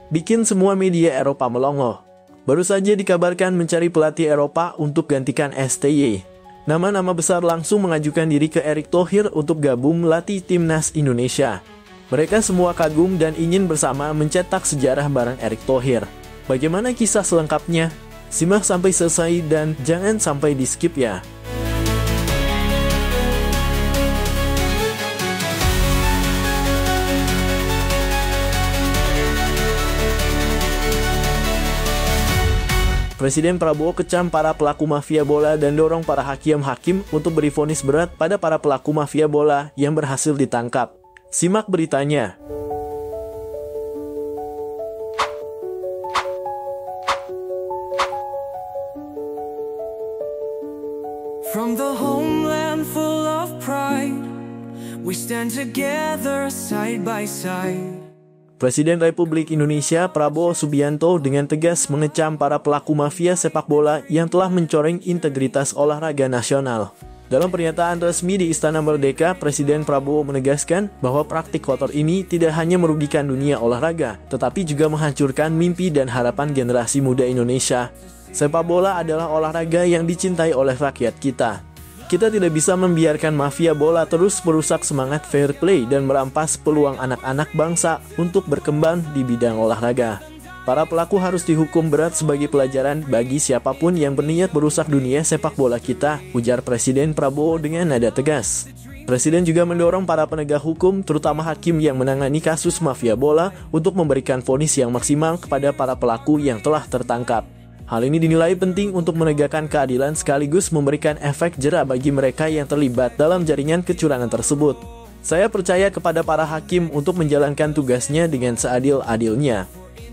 bikin semua media Eropa melongo. Baru saja dikabarkan mencari pelatih Eropa untuk gantikan STY. Nama-nama besar langsung mengajukan diri ke Erick Thohir untuk gabung melatih timnas Indonesia. Mereka semua kagum dan ingin bersama mencetak sejarah bareng Erick Thohir. Bagaimana kisah selengkapnya? Simak sampai selesai dan jangan sampai di-skip ya. Presiden Prabowo kecam para pelaku mafia bola dan dorong para hakim-hakim untuk beri vonis berat pada para pelaku mafia bola yang berhasil ditangkap. Simak beritanya. From the homeland full of pride, we stand together side by side. Presiden Republik Indonesia Prabowo Subianto dengan tegas mengecam para pelaku mafia sepak bola yang telah mencoreng integritas olahraga nasional. Dalam pernyataan resmi di Istana Merdeka, Presiden Prabowo menegaskan bahwa praktik kotor ini tidak hanya merugikan dunia olahraga, tetapi juga menghancurkan mimpi dan harapan generasi muda Indonesia. Sepak bola adalah olahraga yang dicintai oleh rakyat kita. Kita tidak bisa membiarkan mafia bola terus merusak semangat fair play dan merampas peluang anak-anak bangsa untuk berkembang di bidang olahraga. Para pelaku harus dihukum berat sebagai pelajaran bagi siapapun yang berniat merusak dunia sepak bola kita, ujar Presiden Prabowo dengan nada tegas. Presiden juga mendorong para penegak hukum, terutama hakim yang menangani kasus mafia bola, untuk memberikan vonis yang maksimal kepada para pelaku yang telah tertangkap. Hal ini dinilai penting untuk menegakkan keadilan sekaligus memberikan efek jera bagi mereka yang terlibat dalam jaringan kecurangan tersebut. Saya percaya kepada para hakim untuk menjalankan tugasnya dengan seadil-adilnya.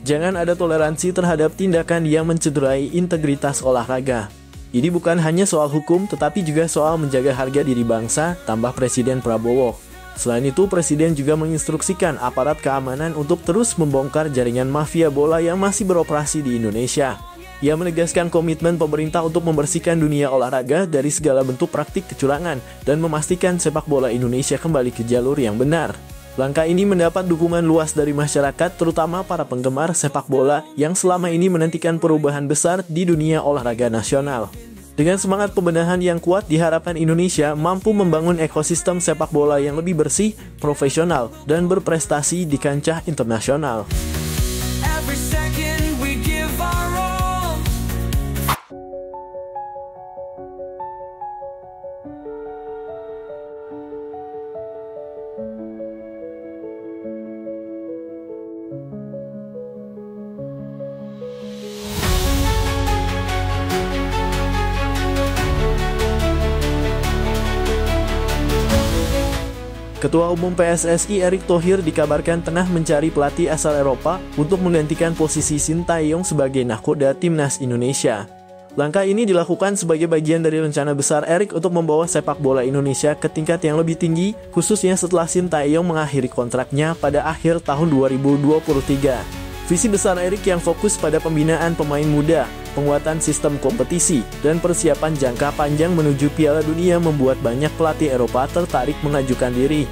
Jangan ada toleransi terhadap tindakan yang mencederai integritas olahraga. Ini bukan hanya soal hukum, tetapi juga soal menjaga harga diri bangsa, tambah Presiden Prabowo. Selain itu, Presiden juga menginstruksikan aparat keamanan untuk terus membongkar jaringan mafia bola yang masih beroperasi di Indonesia. Ia menegaskan komitmen pemerintah untuk membersihkan dunia olahraga dari segala bentuk praktik kecurangan dan memastikan sepak bola Indonesia kembali ke jalur yang benar. Langkah ini mendapat dukungan luas dari masyarakat, terutama para penggemar sepak bola yang selama ini menantikan perubahan besar di dunia olahraga nasional. Dengan semangat pembenahan yang kuat, diharapkan Indonesia mampu membangun ekosistem sepak bola yang lebih bersih, profesional, dan berprestasi di kancah internasional. Ketua Umum PSSI Erick Thohir dikabarkan tengah mencari pelatih asal Eropa untuk menggantikan posisi Sintayong sebagai nahkoda timnas Indonesia. Langkah ini dilakukan sebagai bagian dari rencana besar Erick untuk membawa sepak bola Indonesia ke tingkat yang lebih tinggi, khususnya setelah Sintayong mengakhiri kontraknya pada akhir tahun 2023. Visi besar Erick yang fokus pada pembinaan pemain muda, penguatan sistem kompetisi, dan persiapan jangka panjang menuju Piala Dunia membuat banyak pelatih Eropa tertarik mengajukan diri.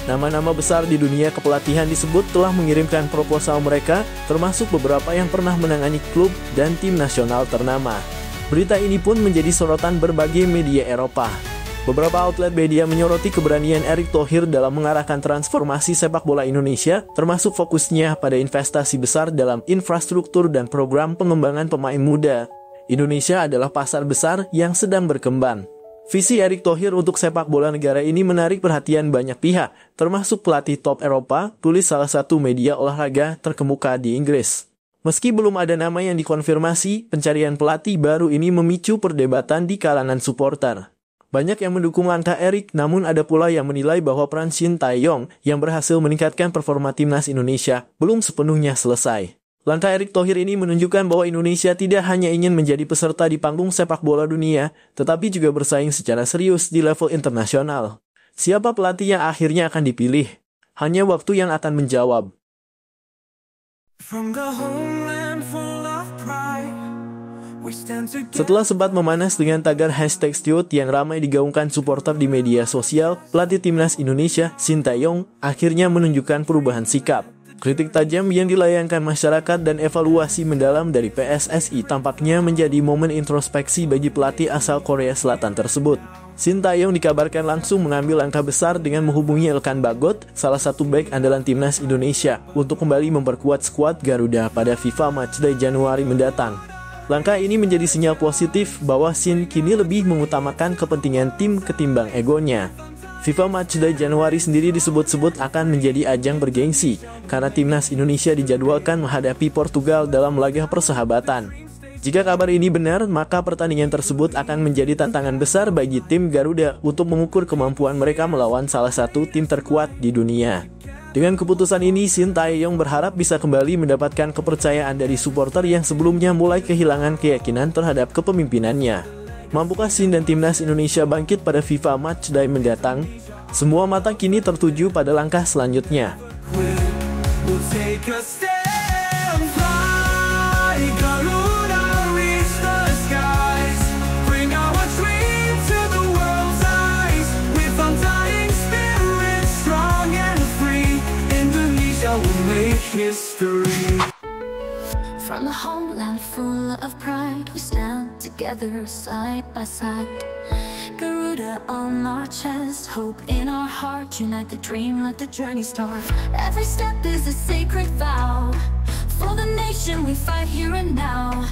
Nama-nama besar di dunia kepelatihan disebut telah mengirimkan proposal mereka, termasuk beberapa yang pernah menangani klub dan tim nasional ternama. Berita ini pun menjadi sorotan berbagai media Eropa. Beberapa outlet media menyoroti keberanian Erick Thohir dalam mengarahkan transformasi sepak bola Indonesia, termasuk fokusnya pada investasi besar dalam infrastruktur dan program pengembangan pemain muda. Indonesia adalah pasar besar yang sedang berkembang. Visi Erick Thohir untuk sepak bola negara ini menarik perhatian banyak pihak, termasuk pelatih top Eropa, tulis salah satu media olahraga terkemuka di Inggris. Meski belum ada nama yang dikonfirmasi, pencarian pelatih baru ini memicu perdebatan di kalangan supporter. Banyak yang mendukung langkah Erick, namun ada pula yang menilai bahwa peran Sintayong yang berhasil meningkatkan performa timnas Indonesia belum sepenuhnya selesai. Langkah Erick Thohir ini menunjukkan bahwa Indonesia tidak hanya ingin menjadi peserta di panggung sepak bola dunia, tetapi juga bersaing secara serius di level internasional. Siapa pelatih yang akhirnya akan dipilih? Hanya waktu yang akan menjawab. Setelah sempat memanas dengan tagar #Stewart yang ramai digaungkan supporter di media sosial, pelatih timnas Indonesia, Sintayong, akhirnya menunjukkan perubahan sikap. Kritik tajam yang dilayangkan masyarakat dan evaluasi mendalam dari PSSI tampaknya menjadi momen introspeksi bagi pelatih asal Korea Selatan tersebut. Shin Tae-yong dikabarkan langsung mengambil langkah besar dengan menghubungi Elkan Bagot, salah satu bek andalan timnas Indonesia, untuk kembali memperkuat skuad Garuda pada FIFA Matchday Januari mendatang. Langkah ini menjadi sinyal positif bahwa Shin kini lebih mengutamakan kepentingan tim ketimbang egonya. FIFA Matchday Januari sendiri disebut-sebut akan menjadi ajang bergengsi, karena timnas Indonesia dijadwalkan menghadapi Portugal dalam laga persahabatan. Jika kabar ini benar, maka pertandingan tersebut akan menjadi tantangan besar bagi tim Garuda untuk mengukur kemampuan mereka melawan salah satu tim terkuat di dunia. Dengan keputusan ini, Shin Tae-yong berharap bisa kembali mendapatkan kepercayaan dari supporter yang sebelumnya mulai kehilangan keyakinan terhadap kepemimpinannya. Mampukah Shin dan timnas Indonesia bangkit pada FIFA Matchday mendatang? Semua mata kini tertuju pada langkah selanjutnya. We'll take a stand, fly, Garuda, reach the skies, bring our dream to the world's eyes, with undying spirit, strong and free, Indonesia will make history. From the homeland full of pride, we stand together side by side. Garuda on our chest, hope in our heart, unite the dream, let the journey start. Every step is a sacred vow, for the nation we fight here and now.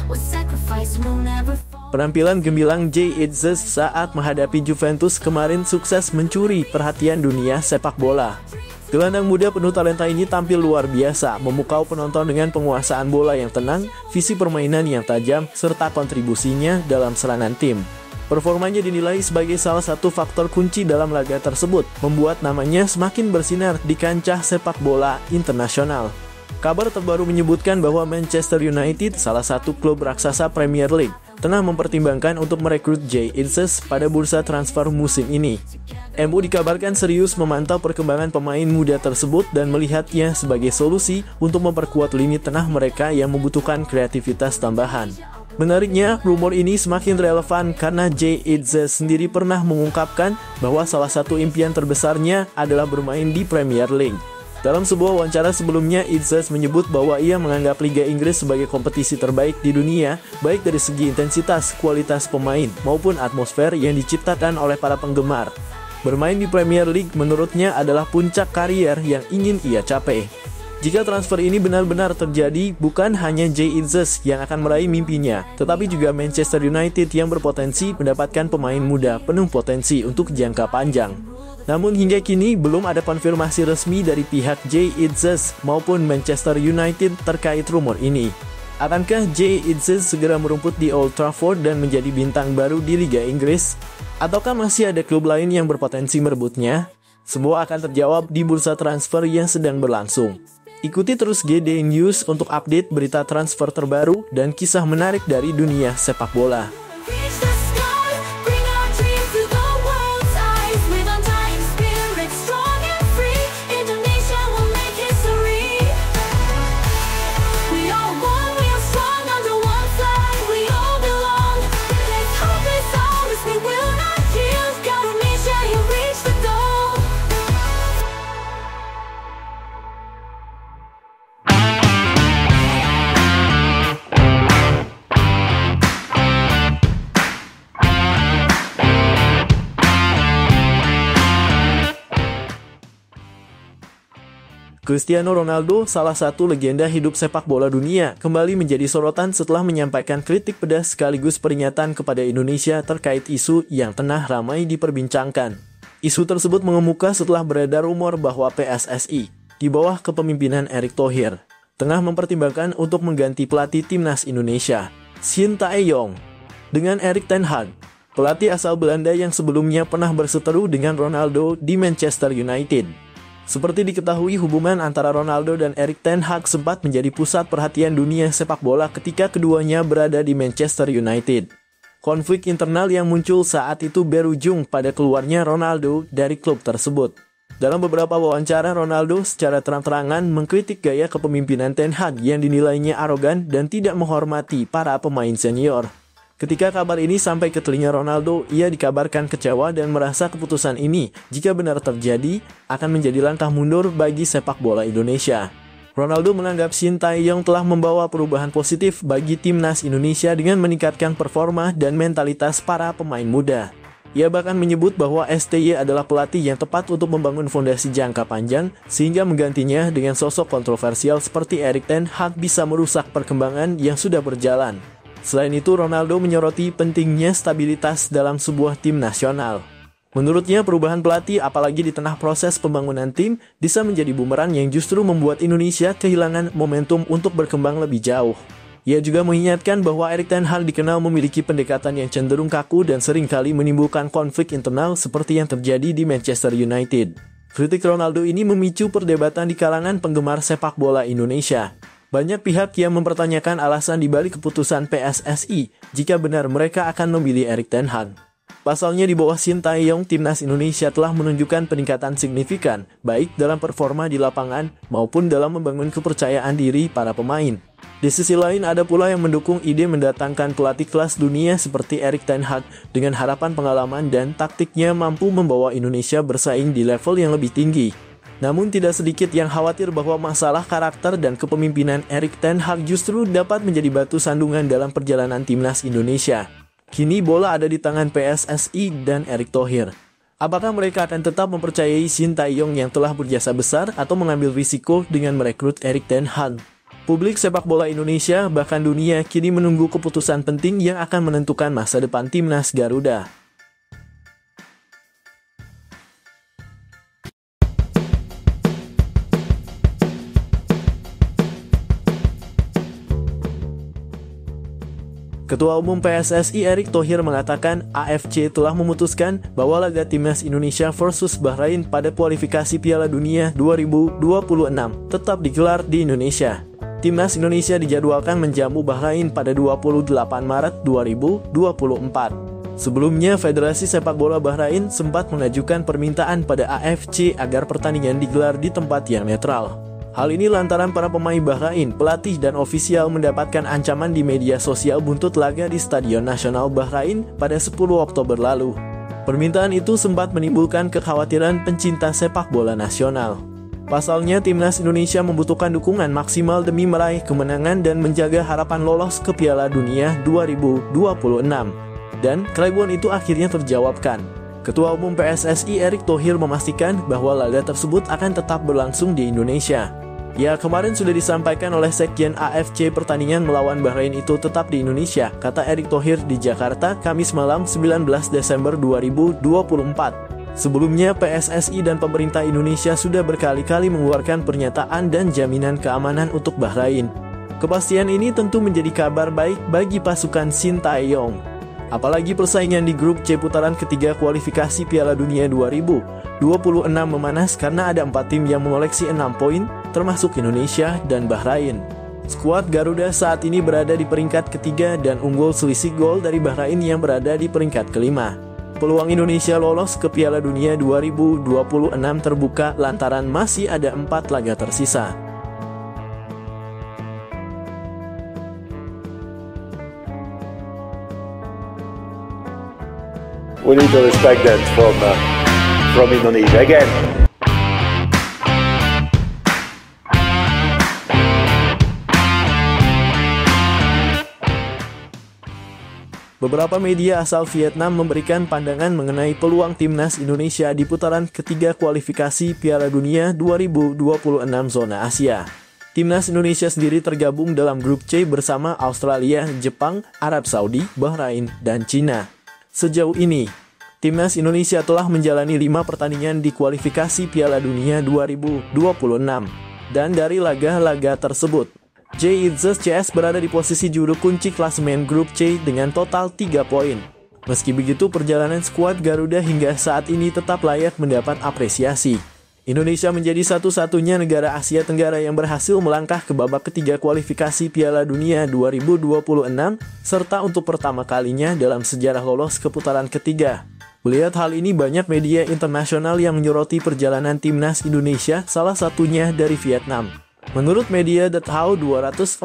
With sacrifice we'll never fall. Penampilan gemilang Jay Itzes saat menghadapi Juventus kemarin sukses mencuri perhatian dunia sepak bola. Gelandang muda penuh talenta ini tampil luar biasa, memukau penonton dengan penguasaan bola yang tenang, visi permainan yang tajam, serta kontribusinya dalam serangan tim. Performanya dinilai sebagai salah satu faktor kunci dalam laga tersebut, membuat namanya semakin bersinar di kancah sepak bola internasional. Kabar terbaru menyebutkan bahwa Manchester United, salah satu klub raksasa Premier League, tengah mempertimbangkan untuk merekrut Jay Itzes pada bursa transfer musim ini. MU dikabarkan serius memantau perkembangan pemain muda tersebut dan melihatnya sebagai solusi untuk memperkuat lini tengah mereka yang membutuhkan kreativitas tambahan. Menariknya, rumor ini semakin relevan karena Jay Itzes sendiri pernah mengungkapkan bahwa salah satu impian terbesarnya adalah bermain di Premier League. Dalam sebuah wawancara sebelumnya, Itzes menyebut bahwa ia menganggap Liga Inggris sebagai kompetisi terbaik di dunia, baik dari segi intensitas, kualitas pemain, maupun atmosfer yang diciptakan oleh para penggemar. Bermain di Premier League menurutnya adalah puncak karier yang ingin ia capai. Jika transfer ini benar-benar terjadi, bukan hanya Jay Itzes yang akan meraih mimpinya, tetapi juga Manchester United yang berpotensi mendapatkan pemain muda penuh potensi untuk jangka panjang. Namun hingga kini belum ada konfirmasi resmi dari pihak Jay Itzes maupun Manchester United terkait rumor ini. Akankah Jay Itzes segera merumput di Old Trafford dan menjadi bintang baru di Liga Inggris? Ataukah masih ada klub lain yang berpotensi merebutnya? Semua akan terjawab di bursa transfer yang sedang berlangsung. Ikuti terus GD News untuk update berita transfer terbaru dan kisah menarik dari dunia sepak bola. Reach the sky, bring our dream to the world's eyes. With undying spirit, strong and free, Indonesia will make history. We are one, we are strong under one flag. We all belong. This hope is ours, we will not yield. Indonesia, you reach the goal. Cristiano Ronaldo, salah satu legenda hidup sepak bola dunia, kembali menjadi sorotan setelah menyampaikan kritik pedas sekaligus peringatan kepada Indonesia terkait isu yang tengah ramai diperbincangkan. Isu tersebut mengemuka setelah beredar rumor bahwa PSSI, di bawah kepemimpinan Erick Thohir, tengah mempertimbangkan untuk mengganti pelatih timnas Indonesia, Shin Tae-yong, dengan Erik ten Hag, pelatih asal Belanda yang sebelumnya pernah berseteru dengan Ronaldo di Manchester United. Seperti diketahui, hubungan antara Ronaldo dan Erik ten Hag sempat menjadi pusat perhatian dunia sepak bola ketika keduanya berada di Manchester United. Konflik internal yang muncul saat itu berujung pada keluarnya Ronaldo dari klub tersebut. Dalam beberapa wawancara, Ronaldo secara terang-terangan mengkritik gaya kepemimpinan ten Hag yang dinilainya arogan dan tidak menghormati para pemain senior. Ketika kabar ini sampai ke telinga Ronaldo, ia dikabarkan kecewa dan merasa keputusan ini, jika benar terjadi, akan menjadi langkah mundur bagi sepak bola Indonesia. Ronaldo menganggap Shin Tae-yong telah membawa perubahan positif bagi timnas Indonesia dengan meningkatkan performa dan mentalitas para pemain muda. Ia bahkan menyebut bahwa STY adalah pelatih yang tepat untuk membangun fondasi jangka panjang, sehingga menggantinya dengan sosok kontroversial seperti Erik ten Hag bisa merusak perkembangan yang sudah berjalan. Selain itu, Ronaldo menyoroti pentingnya stabilitas dalam sebuah tim nasional. Menurutnya, perubahan pelatih apalagi di tengah proses pembangunan tim bisa menjadi bumerang yang justru membuat Indonesia kehilangan momentum untuk berkembang lebih jauh. Ia juga mengingatkan bahwa Erik ten Hag dikenal memiliki pendekatan yang cenderung kaku dan seringkali menimbulkan konflik internal seperti yang terjadi di Manchester United. Kritik Ronaldo ini memicu perdebatan di kalangan penggemar sepak bola Indonesia. Banyak pihak yang mempertanyakan alasan dibalik keputusan PSSI jika benar mereka akan memilih Erik ten Hag. Pasalnya di bawah Shin Tae-yong, timnas Indonesia telah menunjukkan peningkatan signifikan, baik dalam performa di lapangan maupun dalam membangun kepercayaan diri para pemain. Di sisi lain, ada pula yang mendukung ide mendatangkan pelatih kelas dunia seperti Erik ten Hag dengan harapan pengalaman dan taktiknya mampu membawa Indonesia bersaing di level yang lebih tinggi. Namun tidak sedikit yang khawatir bahwa masalah karakter dan kepemimpinan Erik ten Hag justru dapat menjadi batu sandungan dalam perjalanan timnas Indonesia. Kini bola ada di tangan PSSI dan Erick Thohir. Apakah mereka akan tetap mempercayai Shin Tae-yong yang telah berjasa besar atau mengambil risiko dengan merekrut Erik ten Hag? Publik sepak bola Indonesia bahkan dunia kini menunggu keputusan penting yang akan menentukan masa depan timnas Garuda. Ketua Umum PSSI Erick Thohir mengatakan AFC telah memutuskan bahwa laga timnas Indonesia versus Bahrain pada kualifikasi Piala Dunia 2026 tetap digelar di Indonesia. Timnas Indonesia dijadwalkan menjamu Bahrain pada 28 Maret 2024. Sebelumnya, Federasi Sepak Bola Bahrain sempat mengajukan permintaan pada AFC agar pertandingan digelar di tempat yang netral. Hal ini lantaran para pemain Bahrain, pelatih dan ofisial mendapatkan ancaman di media sosial buntut laga di Stadion Nasional Bahrain pada 10 Oktober lalu. Permintaan itu sempat menimbulkan kekhawatiran pencinta sepak bola nasional. Pasalnya, timnas Indonesia membutuhkan dukungan maksimal demi meraih kemenangan dan menjaga harapan lolos ke Piala Dunia 2026. Dan keraguan itu akhirnya terjawabkan. Ketua Umum PSSI Erick Thohir memastikan bahwa laga tersebut akan tetap berlangsung di Indonesia. Ya, kemarin sudah disampaikan oleh Sekjen AFC pertandingan melawan Bahrain itu tetap di Indonesia, kata Erick Thohir di Jakarta, Kamis malam 19 Desember 2024. Sebelumnya, PSSI dan pemerintah Indonesia sudah berkali-kali mengeluarkan pernyataan dan jaminan keamanan untuk Bahrain. Kepastian ini tentu menjadi kabar baik bagi pasukan Shin Tae-yong. Apalagi persaingan di grup C putaran ketiga kualifikasi Piala Dunia 2026 memanas karena ada 4 tim yang mengoleksi 6 poin, termasuk Indonesia dan Bahrain. Skuad Garuda saat ini berada di peringkat ketiga dan unggul selisih gol dari Bahrain yang berada di peringkat kelima. Peluang Indonesia lolos ke Piala Dunia 2026 terbuka lantaran masih ada 4 laga tersisa. We need to respect that from Indonesia again. Beberapa media asal Vietnam memberikan pandangan mengenai peluang timnas Indonesia di putaran ketiga kualifikasi Piala Dunia 2026 zona Asia. Timnas Indonesia sendiri tergabung dalam grup C bersama Australia, Jepang, Arab Saudi, Bahrain, dan Cina. Sejauh ini, timnas Indonesia telah menjalani 5 pertandingan di kualifikasi Piala Dunia 2026. Dan dari laga-laga tersebut, JITZES berada di posisi juru kunci klasemen grup C dengan total 3 poin. Meski begitu, perjalanan skuad Garuda hingga saat ini tetap layak mendapat apresiasi. Indonesia menjadi satu-satunya negara Asia Tenggara yang berhasil melangkah ke babak ketiga kualifikasi Piala Dunia 2026, serta untuk pertama kalinya dalam sejarah lolos ke putaran ketiga. Melihat hal ini, banyak media internasional yang menyoroti perjalanan timnas Indonesia, salah satunya dari Vietnam. Menurut media The Thao 247,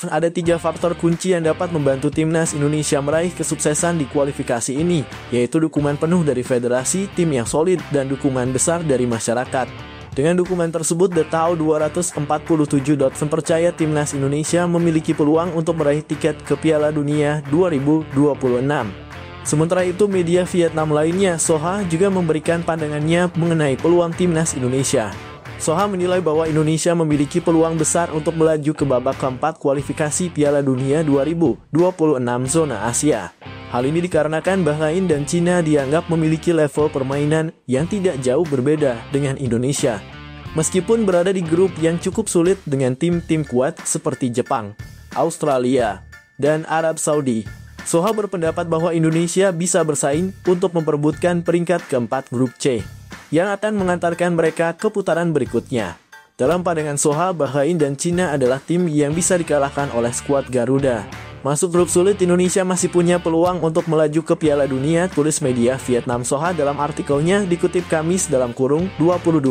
Ada 3 faktor kunci yang dapat membantu timnas Indonesia meraih kesuksesan di kualifikasi ini, yaitu dukungan penuh dari federasi, tim yang solid, dan dukungan besar dari masyarakat. Dengan dukungan tersebut, TheTau247.com percaya timnas Indonesia memiliki peluang untuk meraih tiket ke Piala Dunia 2026. Sementara itu, media Vietnam lainnya, Soha, juga memberikan pandangannya mengenai peluang timnas Indonesia. Soha menilai bahwa Indonesia memiliki peluang besar untuk melaju ke babak keempat kualifikasi Piala Dunia 2026 zona Asia. Hal ini dikarenakan Bahrain dan Cina dianggap memiliki level permainan yang tidak jauh berbeda dengan Indonesia. Meskipun berada di grup yang cukup sulit dengan tim-tim kuat seperti Jepang, Australia, dan Arab Saudi, Soha berpendapat bahwa Indonesia bisa bersaing untuk memperebutkan peringkat keempat grup C, yang akan mengantarkan mereka ke putaran berikutnya. Dalam pandangan Soha, Bahrain dan Cina adalah tim yang bisa dikalahkan oleh skuad Garuda. Masuk grup sulit, Indonesia masih punya peluang untuk melaju ke Piala Dunia, tulis media Vietnam Soha dalam artikelnya dikutip Kamis (22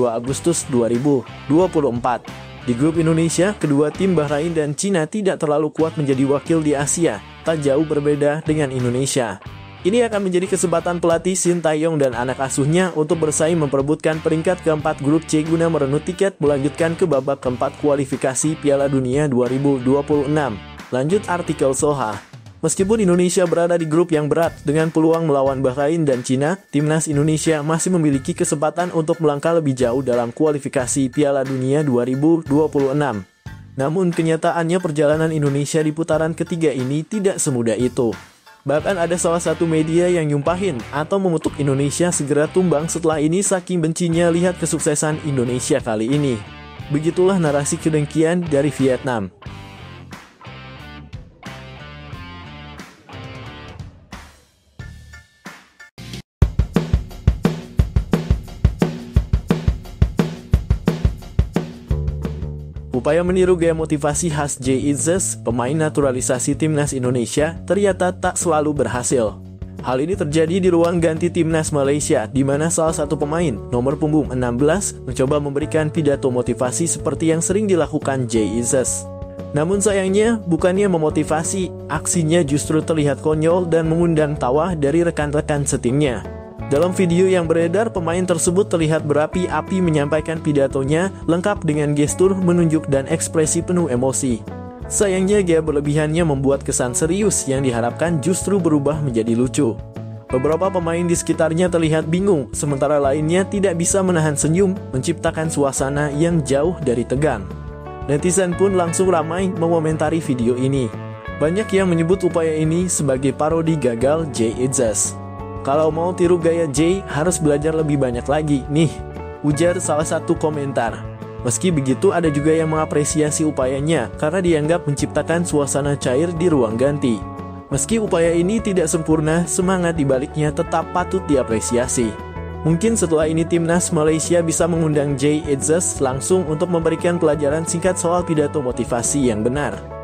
Agustus 2024). Di grup Indonesia, kedua tim Bahrain dan Cina tidak terlalu kuat menjadi wakil di Asia, tak jauh berbeda dengan Indonesia. Ini akan menjadi kesempatan pelatih Shin Tae-yong dan anak asuhnya untuk bersaing memperebutkan peringkat keempat grup C guna merenut tiket melanjutkan ke babak keempat kualifikasi Piala Dunia 2026. Lanjut artikel Soha. Meskipun Indonesia berada di grup yang berat dengan peluang melawan Bahrain dan Cina, timnas Indonesia masih memiliki kesempatan untuk melangkah lebih jauh dalam kualifikasi Piala Dunia 2026. Namun kenyataannya perjalanan Indonesia di putaran ketiga ini tidak semudah itu. Bahkan ada salah satu media yang nyumpahin atau mengutuk Indonesia segera tumbang setelah ini saking bencinya lihat kesuksesan Indonesia kali ini. Begitulah narasi kedengkian dari Vietnam. Upaya meniru gaya motivasi khas Jay Itzes, pemain naturalisasi timnas Indonesia, ternyata tak selalu berhasil. Hal ini terjadi di ruang ganti timnas Malaysia, di mana salah satu pemain, nomor punggung 16, mencoba memberikan pidato motivasi seperti yang sering dilakukan Jay Itzes. Namun sayangnya, bukannya memotivasi, aksinya justru terlihat konyol dan mengundang tawa dari rekan-rekan setimnya. Dalam video yang beredar, pemain tersebut terlihat berapi-api menyampaikan pidatonya, lengkap dengan gestur menunjuk dan ekspresi penuh emosi. Sayangnya, gaya berlebihannya membuat kesan serius yang diharapkan justru berubah menjadi lucu. Beberapa pemain di sekitarnya terlihat bingung, sementara lainnya tidak bisa menahan senyum, menciptakan suasana yang jauh dari tegang. Netizen pun langsung ramai mengomentari video ini. Banyak yang menyebut upaya ini sebagai parodi gagal Jay Itzes. Kalau mau tiru gaya Jay, harus belajar lebih banyak lagi, nih, ujar salah satu komentar. Meski begitu, ada juga yang mengapresiasi upayanya karena dianggap menciptakan suasana cair di ruang ganti. Meski upaya ini tidak sempurna, semangat dibaliknya tetap patut diapresiasi. Mungkin setelah ini timnas Malaysia bisa mengundang Jay Itzes langsung untuk memberikan pelajaran singkat soal pidato motivasi yang benar.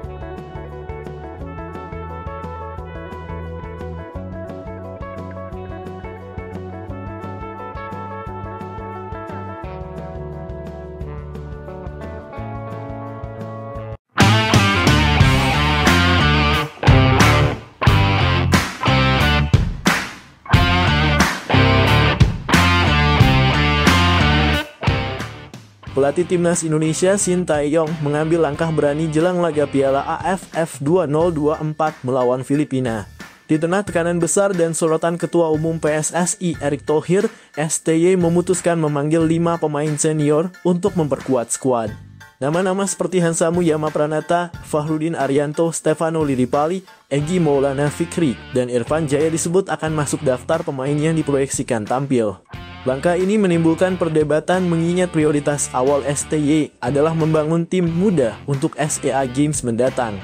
Pelatih timnas Indonesia Shin Tae-yong mengambil langkah berani jelang laga Piala AFF 2024 melawan Filipina. Di tengah tekanan besar dan sorotan Ketua Umum PSSI Erick Thohir, STY memutuskan memanggil 5 pemain senior untuk memperkuat skuad. Nama-nama seperti Hansamu Yamapranata, Fahrudin Arianto, Stefano Lillipali, Egy Maulana Fikri, dan Irfan Jaya disebut akan masuk daftar pemain yang diproyeksikan tampil. Langkah ini menimbulkan perdebatan mengingat prioritas awal STY adalah membangun tim muda untuk SEA Games mendatang.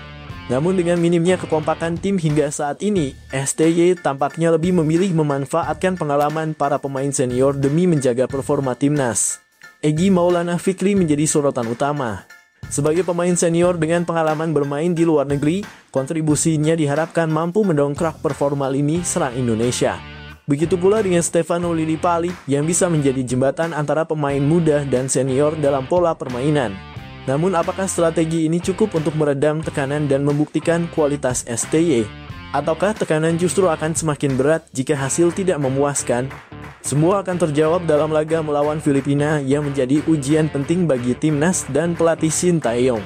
Namun dengan minimnya kekompakan tim hingga saat ini, STY tampaknya lebih memilih memanfaatkan pengalaman para pemain senior demi menjaga performa timnas. Egy Maulana Fikri menjadi sorotan utama. Sebagai pemain senior dengan pengalaman bermain di luar negeri, kontribusinya diharapkan mampu mendongkrak performa lini serang Indonesia. Begitu pula dengan Stefano Lillipali yang bisa menjadi jembatan antara pemain muda dan senior dalam pola permainan. Namun apakah strategi ini cukup untuk meredam tekanan dan membuktikan kualitas STY? Ataukah tekanan justru akan semakin berat jika hasil tidak memuaskan? Semua akan terjawab dalam laga melawan Filipina yang menjadi ujian penting bagi timnas dan pelatih Shin Tae-yong.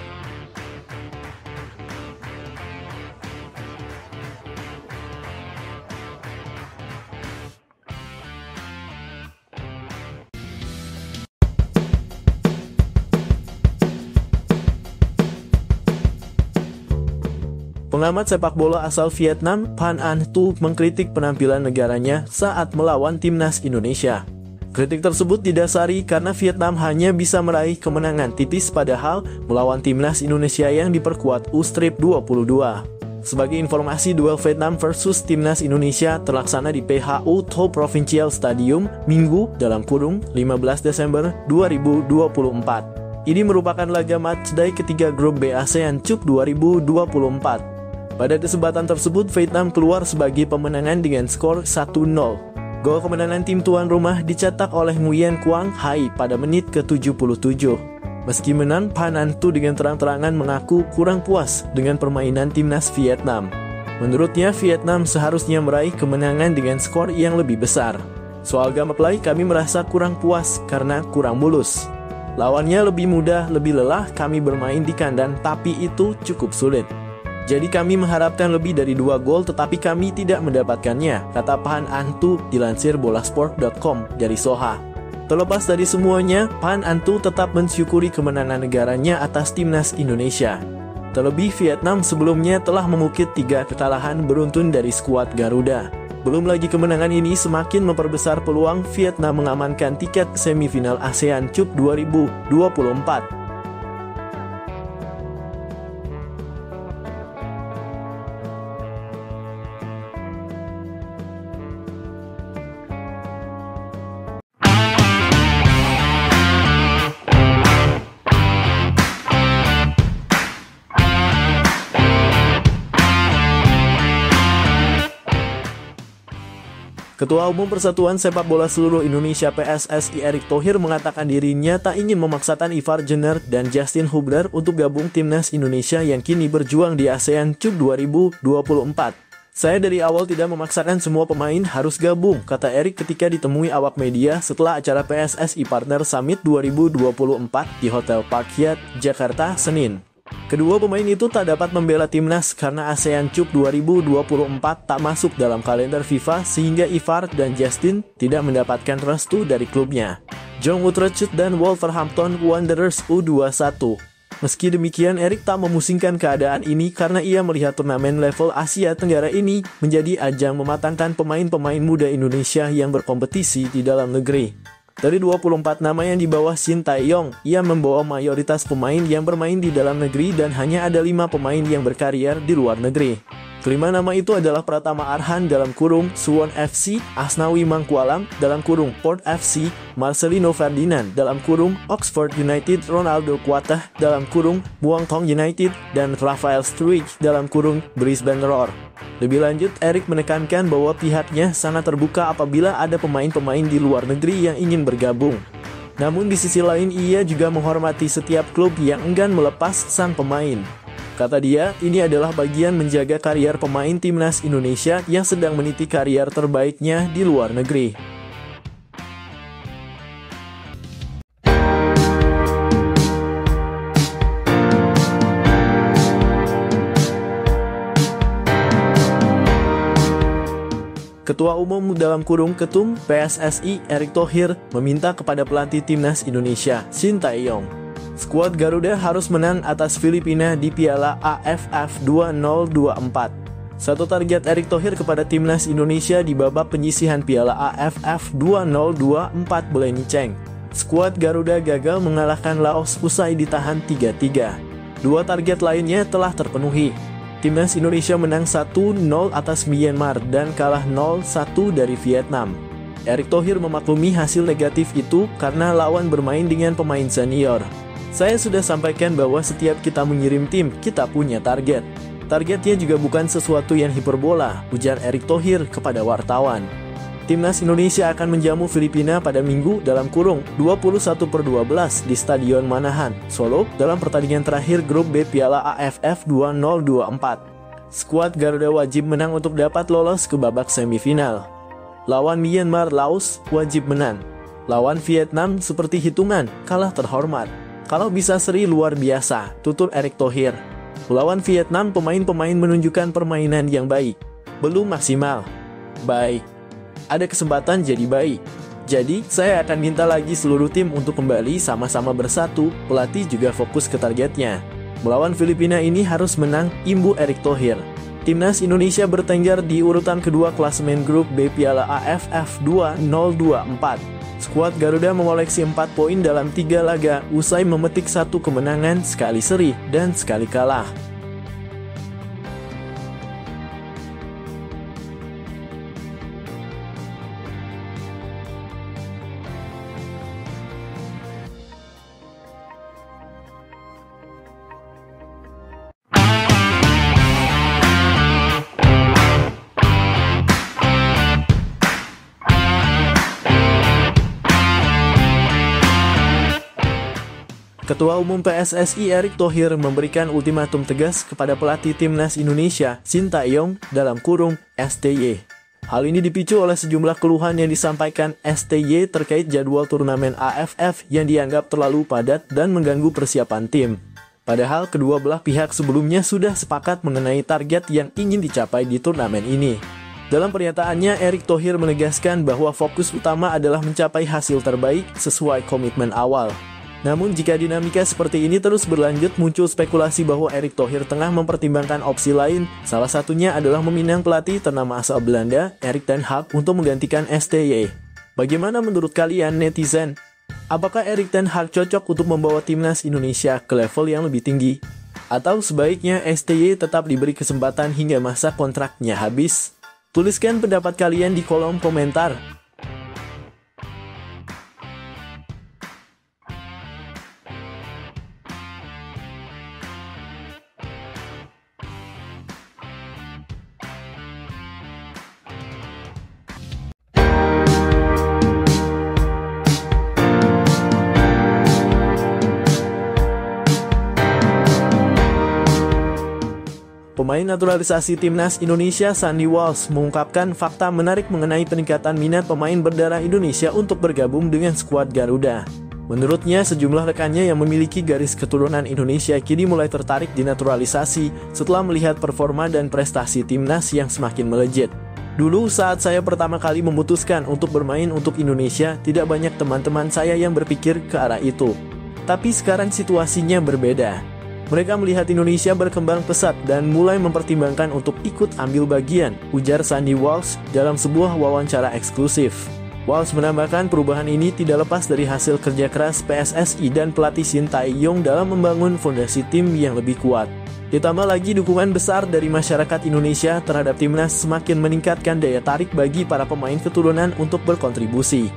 Pengamat sepak bola asal Vietnam, Phan Anh Tu, mengkritik penampilan negaranya saat melawan timnas Indonesia. Kritik tersebut didasari karena Vietnam hanya bisa meraih kemenangan tipis padahal melawan timnas Indonesia yang diperkuat U-22. Sebagai informasi, duel Vietnam versus timnas Indonesia terlaksana di PHU Tho Provincial Stadium Minggu (15 Desember 2024). Ini merupakan laga matchday ketiga grup B ASEAN Cup 2024. Pada kesempatan tersebut, Vietnam keluar sebagai pemenangan dengan skor 1-0. Gol kemenangan tim tuan rumah dicetak oleh Nguyen Quang Hai pada menit ke-77. Meski menang, Phan Anh Tu dengan terang-terangan mengaku kurang puas dengan permainan timnas Vietnam. Menurutnya, Vietnam seharusnya meraih kemenangan dengan skor yang lebih besar. Soal gameplay, kami merasa kurang puas karena kurang mulus. Lawannya lebih mudah, lebih lelah, kami bermain di kandang, tapi itu cukup sulit. Jadi kami mengharapkan lebih dari 2 gol tetapi kami tidak mendapatkannya, kata Phan Anh Tu dilansir bolasport.com dari Soha. Terlepas dari semuanya, Phan Anh Tu tetap mensyukuri kemenangan negaranya atas timnas Indonesia. Terlebih Vietnam sebelumnya telah mengukit 3 kekalahan beruntun dari skuad Garuda. Belum lagi kemenangan ini semakin memperbesar peluang Vietnam mengamankan tiket semifinal ASEAN Cup 2024. Ketua Umum Persatuan Sepak Bola Seluruh Indonesia PSSI Erick Thohir mengatakan dirinya tak ingin memaksakan Ivar Jenner dan Justin Hubner untuk gabung timnas Indonesia yang kini berjuang di ASEAN Cup 2024. Saya dari awal tidak memaksakan semua pemain harus gabung, kata Erick ketika ditemui awak media setelah acara PSSI Partner Summit 2024 di Hotel Park Hyatt, Jakarta, Senin. Kedua pemain itu tak dapat membela timnas karena ASEAN Cup 2024 tak masuk dalam kalender FIFA sehingga Ivar dan Justin tidak mendapatkan restu dari klubnya, John Utrecht dan Wolverhampton Wanderers U21. Meski demikian, Erick tak memusingkan keadaan ini karena ia melihat turnamen level Asia Tenggara ini menjadi ajang mematangkan pemain-pemain muda Indonesia yang berkompetisi di dalam negeri. Dari 24 nama yang dibawa Shin Tae-yong, ia membawa mayoritas pemain yang bermain di dalam negeri dan hanya ada 5 pemain yang berkarier di luar negeri. Kelima nama itu adalah Pratama Arhan (Suwon FC), Asnawi Mangkualam (Port FC), Marcelino Ferdinand (Oxford United), Ronaldo Quatah (Muangthong United), dan Rafael Struijk (Brisbane Roar). Lebih lanjut, Erick menekankan bahwa pihaknya sangat terbuka apabila ada pemain-pemain di luar negeri yang ingin bergabung. Namun di sisi lain, ia juga menghormati setiap klub yang enggan melepas sang pemain. Kata dia, ini adalah bagian menjaga karier pemain timnas Indonesia yang sedang meniti karier terbaiknya di luar negeri. Ketua Umum (Ketum) PSSI Erick Thohir meminta kepada pelatih timnas Indonesia, Shin Tae-yong, skuad Garuda harus menang atas Filipina di Piala AFF 2024. Satu target Erick Thohir kepada timnas Indonesia di babak penyisihan Piala AFF 2024 Belenceng. Skuad Garuda gagal mengalahkan Laos usai ditahan 3-3. 2 target lainnya telah terpenuhi. Timnas Indonesia menang 1-0 atas Myanmar dan kalah 0-1 dari Vietnam. Erick Thohir memaklumi hasil negatif itu karena lawan bermain dengan pemain senior. Saya sudah sampaikan bahwa setiap kita mengirim tim, kita punya target. Targetnya juga bukan sesuatu yang hiperbola, ujar Erick Thohir kepada wartawan. Timnas Indonesia akan menjamu Filipina pada Minggu dalam kurung 21/12 di Stadion Manahan, Solo dalam pertandingan terakhir grup B Piala AFF 2024. Skuad Garuda wajib menang untuk dapat lolos ke babak semifinal. Lawan Myanmar, Laos wajib menang. Lawan Vietnam seperti hitungan, kalah terhormat. Kalau bisa seri luar biasa, tutur Erick Thohir. Lawan Vietnam pemain-pemain menunjukkan permainan yang baik. Belum maksimal. Baik. Ada kesempatan jadi baik. Jadi, saya akan minta lagi seluruh tim untuk kembali sama-sama bersatu, pelatih juga fokus ke targetnya. Melawan Filipina ini harus menang, imbu Erick Thohir. Timnas Indonesia bertengger di urutan kedua klasemen grup B Piala AFF 2024. Skuad Garuda mengoleksi 4 poin dalam 3 laga, usai memetik 1 kemenangan, sekali seri, dan sekali kalah. Ketua Umum PSSI Erick Thohir memberikan ultimatum tegas kepada pelatih Timnas Indonesia Sintayong dalam kurung STY. Hal ini dipicu oleh sejumlah keluhan yang disampaikan STY terkait jadwal turnamen AFF yang dianggap terlalu padat dan mengganggu persiapan tim. Padahal kedua belah pihak sebelumnya sudah sepakat mengenai target yang ingin dicapai di turnamen ini. Dalam pernyataannya, Erick Thohir menegaskan bahwa fokus utama adalah mencapai hasil terbaik sesuai komitmen awal. Namun jika dinamika seperti ini terus berlanjut, muncul spekulasi bahwa Erick Thohir tengah mempertimbangkan opsi lain. Salah satunya adalah meminang pelatih ternama asal Belanda, Erik ten Hag, untuk menggantikan STY. Bagaimana menurut kalian netizen? Apakah Erik ten Hag cocok untuk membawa Timnas Indonesia ke level yang lebih tinggi? Atau sebaiknya STY tetap diberi kesempatan hingga masa kontraknya habis? Tuliskan pendapat kalian di kolom komentar. Pemain naturalisasi Timnas Indonesia Sandy Walsh mengungkapkan fakta menarik mengenai peningkatan minat pemain berdarah Indonesia untuk bergabung dengan skuad Garuda. Menurutnya, sejumlah rekannya yang memiliki garis keturunan Indonesia kini mulai tertarik dinaturalisasi setelah melihat performa dan prestasi Timnas yang semakin melejit. Dulu saat saya pertama kali memutuskan untuk bermain untuk Indonesia, tidak banyak teman-teman saya yang berpikir ke arah itu. Tapi sekarang situasinya berbeda. Mereka melihat Indonesia berkembang pesat dan mulai mempertimbangkan untuk ikut ambil bagian, ujar Sandy Walsh dalam sebuah wawancara eksklusif. Walsh menambahkan perubahan ini tidak lepas dari hasil kerja keras PSSI dan pelatih Sintayong dalam membangun fondasi tim yang lebih kuat. Ditambah lagi dukungan besar dari masyarakat Indonesia terhadap Timnas semakin meningkatkan daya tarik bagi para pemain keturunan untuk berkontribusi.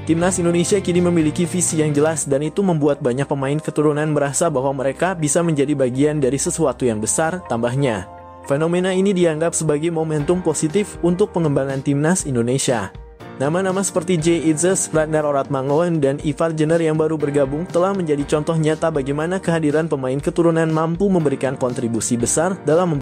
Timnas Indonesia kini memiliki visi yang jelas dan itu membuat banyak pemain keturunan merasa bahwa mereka bisa menjadi bagian dari sesuatu yang besar, tambahnya. Fenomena ini dianggap sebagai momentum positif untuk pengembangan Timnas Indonesia. Nama-nama seperti Jay Itzes, Ratnar Oratmangoen, dan Ivar Jenner yang baru bergabung telah menjadi contoh nyata bagaimana kehadiran pemain keturunan mampu memberikan kontribusi besar dalam